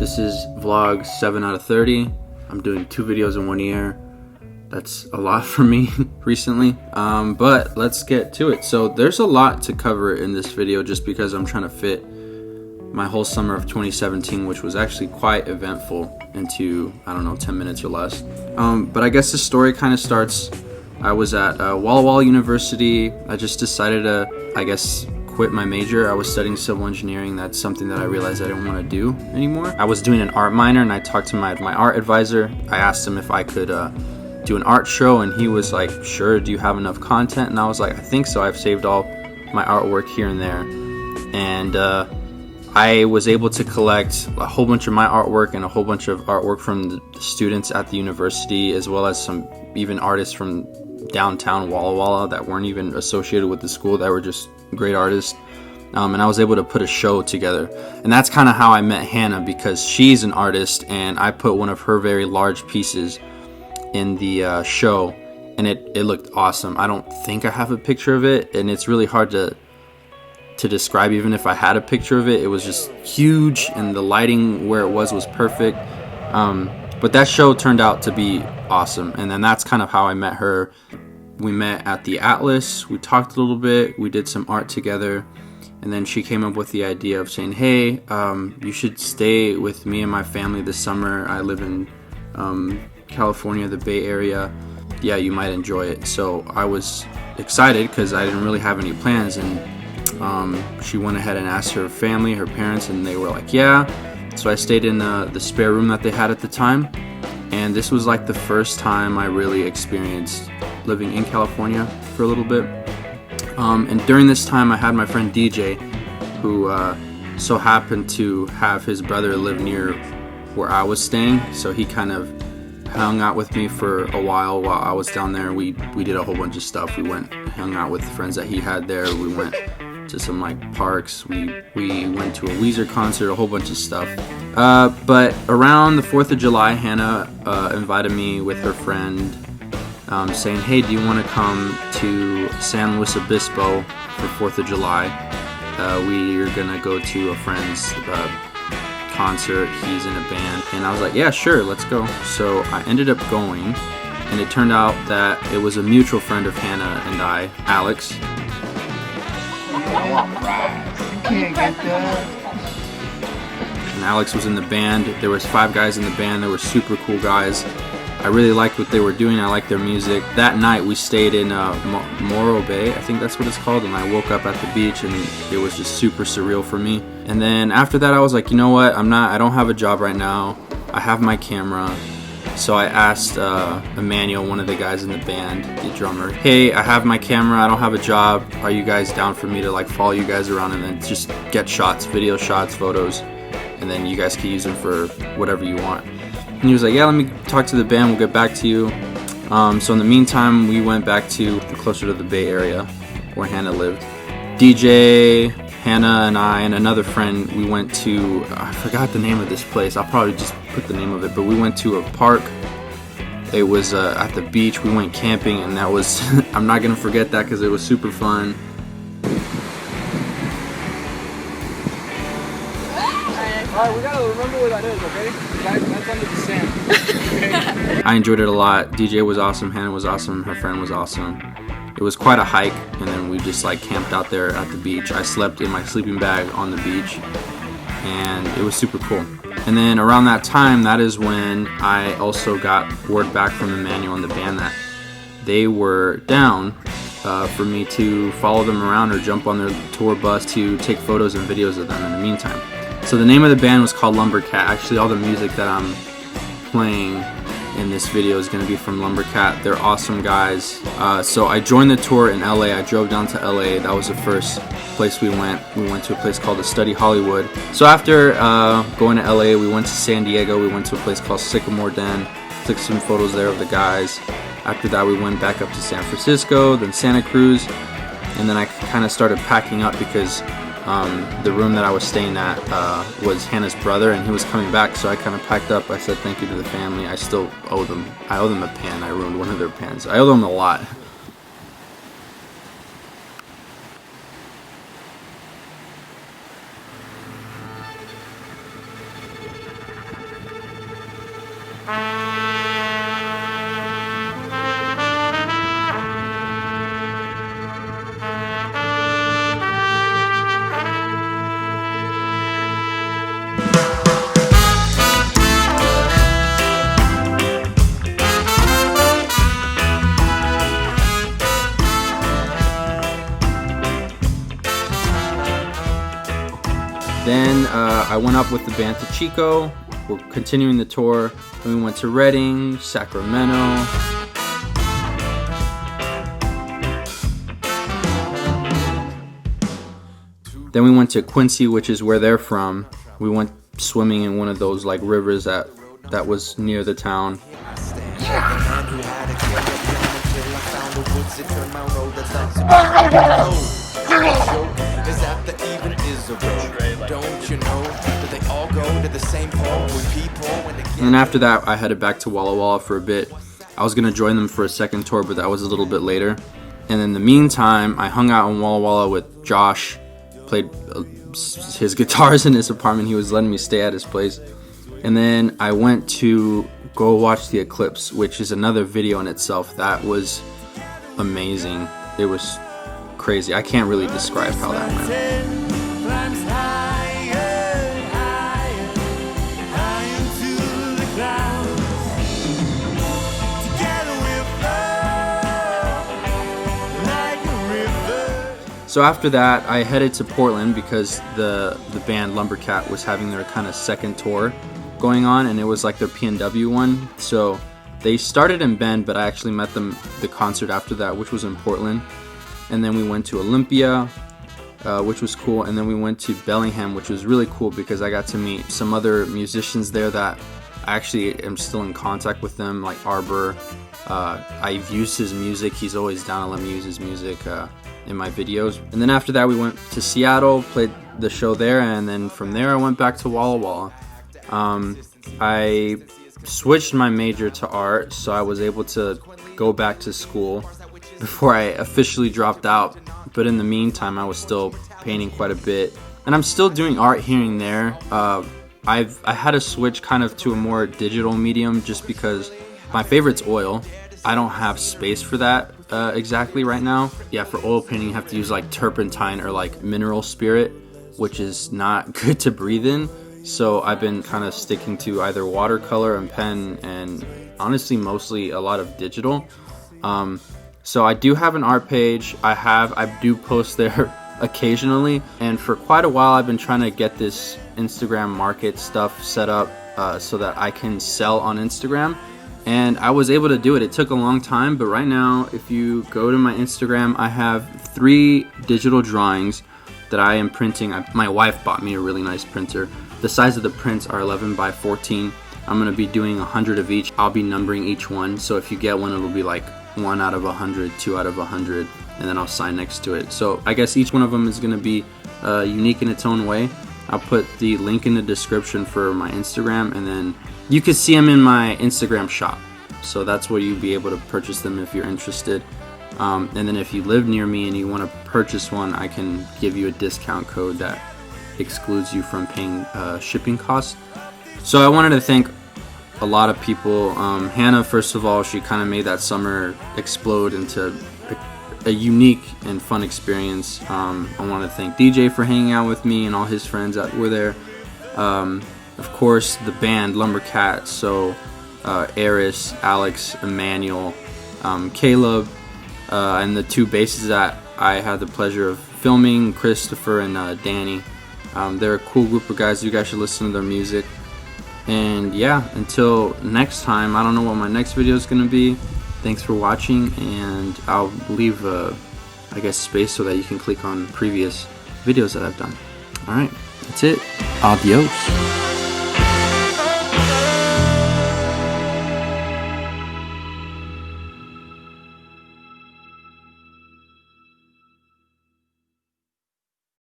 This is vlog 7 out of 30. I'm doing 2 videos in 1 year. That's a lot for me recently, but let's get to it. So there's a lot to cover in this video just because I'm trying to fit my whole summer of 2017, which was actually quite eventful, into, I don't know, 10 minutes or less. But I guess the story kind of starts, I was at Walla Walla University. I just decided to, I guess, quit my major. I was studying civil engineering. That's something that I realized I didn't want to do anymore. I was doing an art minor, and I talked to my art advisor. I asked him if I could do an art show, and he was like, sure, do you have enough content? And I was like, I think so. I've saved all my artwork here and there. And I was able to collect a whole bunch of my artwork and a whole bunch of artwork from the students at the university, as well as some even artists from downtown Walla Walla that weren't even associated with the school, that were just great artists. And I was able to put a show together. And that's kind of how I met Hannah, because she's an artist, and I put one of her very large pieces in the show, and it looked awesome. I don't think I have a picture of it, and it's really hard to describe. Even if I had a picture of it, it was just huge, and the lighting where it was perfect. But that show turned out to be awesome, and then that's kind of how I met her. We met at the Atlas, we talked a little bit, we did some art together, and then she came up with the idea of saying, hey, you should stay with me and my family this summer. I live in California, the Bay Area. Yeah, you might enjoy it. So I was excited because I didn't really have any plans, and she went ahead and asked her family, her parents, and they were like, yeah. So I stayed in the spare room that they had at the time, and this was like the first time I really experienced living in California for a little bit. And during this time I had my friend DJ, who so happened to have his brother live near where I was staying, so he kind of hung out with me for a while I was down there. We did a whole bunch of stuff. We hung out with friends that he had there. We went to some like parks. We went to a Weezer concert, a whole bunch of stuff. But around the 4th of July, Hannah invited me with her friend, saying, hey, do you want to come to San Luis Obispo for 4th of July? We're gonna go to a friend's concert. He's in a band. And I was like, yeah, sure, let's go. So I ended up going, and it turned out that it was a mutual friend of Hannah and I, Alex. And Alex was in the band. There was 5 guys in the band. They were super cool guys. I really liked what they were doing. I liked their music. That night we stayed in Morro Bay, I think that's what it's called, and I woke up at the beach, and it was just super surreal for me. And then after that I was like, you know what, I don't have a job right now. I have my camera. So I asked Emmanuel, one of the guys in the band, the drummer, hey, I have my camera, I don't have a job. Are you guys down for me to like follow you guys around and then just get shots, video shots, photos, and then you guys can use them for whatever you want? And he was like, yeah, let me talk to the band, we'll get back to you. So in the meantime, we went back to closer to the Bay Area where Hannah lived. DJ, Hannah, and I, and another friend, we went to, I forgot the name of this place. I'll probably just put the name of it, but we went to a park. It was at the beach. We went camping, and that was, I'm not going to forget that because it was super fun. Alright, we gotta remember where that is, okay? That's under the sand. Okay? I enjoyed it a lot. DJ was awesome, Hannah was awesome, her friend was awesome. It was quite a hike, and then we just like camped out there at the beach. I slept in my sleeping bag on the beach, and it was super cool. And then around that time, that is when I also got word back from Emmanuel and the band that they were down for me to follow them around or jump on their tour bus to take photos and videos of them in the meantime. So the name of the band was called Lumbercat. Actually, all the music that I'm playing in this video is going to be from Lumbercat. They're awesome guys. So I joined the tour in LA. I drove down to LA. That was the first place we went. We went to a place called the Study Hollywood. So after going to LA, we went to San Diego. We went to a place called Sycamore Den. Took some photos there of the guys. After that, we went back up to San Francisco, then Santa Cruz, and then I kind of started packing up because the room that I was staying at was Hannah's brother, and he was coming back, so I kind of packed up. I said thank you to the family. I still owe them. I owe them a pen. I ruined one of their pens. I owe them a lot. Then I went up with the band to Chico. We're continuing the tour. Then we went to Redding, Sacramento. Then we went to Quincy, which is where they're from. We went swimming in one of those like rivers that was near the town. And then after that, I headed back to Walla Walla for a bit. I was gonna join them for a second tour, but that was a little bit later. And in the meantime, I hung out in Walla Walla with Josh, played his guitars in his apartment. He was letting me stay at his place. And then I went to go watch the eclipse, which is another video in itself. That was amazing. It was crazy. I can't really describe how that went. So after that, I headed to Portland because the band Lumbercat was having their kind of second tour going on, and it was like their PNW one. So they started in Bend, but I actually met them the concert after that, which was in Portland. And then we went to Olympia, which was cool. And then we went to Bellingham, which was really cool because I got to meet some other musicians there that I actually am still in contact with them, like Arbor. I've used his music. He's always down to let me use his music in my videos. And then after that, we went to Seattle, played the show there, and then from there I went back to Walla Walla. I switched my major to art, so I was able to go back to school before I officially dropped out. But in the meantime, I was still painting quite a bit, and I'm still doing art here and there. I had to switch kind of to a more digital medium just because my favorite's oil. I don't have space for that exactly right now. Yeah, for oil painting you have to use like turpentine or like mineral spirit, which is not good to breathe in. So I've been kind of sticking to either watercolor and pen, and honestly mostly a lot of digital. So I do have an art page. I do post there occasionally, and for quite a while I've been trying to get this Instagram market stuff set up so that I can sell on Instagram. And I was able to do it. It took a long time, but right now, if you go to my Instagram, I have 3 digital drawings that I am printing. My wife bought me a really nice printer. The size of the prints are 11 by 14. I'm going to be doing 100 of each. I'll be numbering each one. So if you get one, it'll be like 1 out of 100, 2 out of 100, and then I'll sign next to it. So I guess each one of them is going to be unique in its own way. I'll put the link in the description for my Instagram, and then you can see them in my Instagram shop. So that's where you'll be able to purchase them if you're interested. And then if you live near me and you want to purchase one, I can give you a discount code that excludes you from paying shipping costs. So I wanted to thank a lot of people. Hannah, first of all, she kind of made that summer explode into a unique and fun experience. I want to thank DJ for hanging out with me and all his friends that were there. Of course, the band Lumbercat, so Eris, Alex, Emmanuel, Caleb, and the 2 basses that I had the pleasure of filming, Christopher and Danny. They're a cool group of guys. You guys should listen to their music. And yeah, until next time, I don't know what my next video is going to be. Thanks for watching, and I'll leave I guess space so that you can click on previous videos that I've done. Alright, that's it. Adios.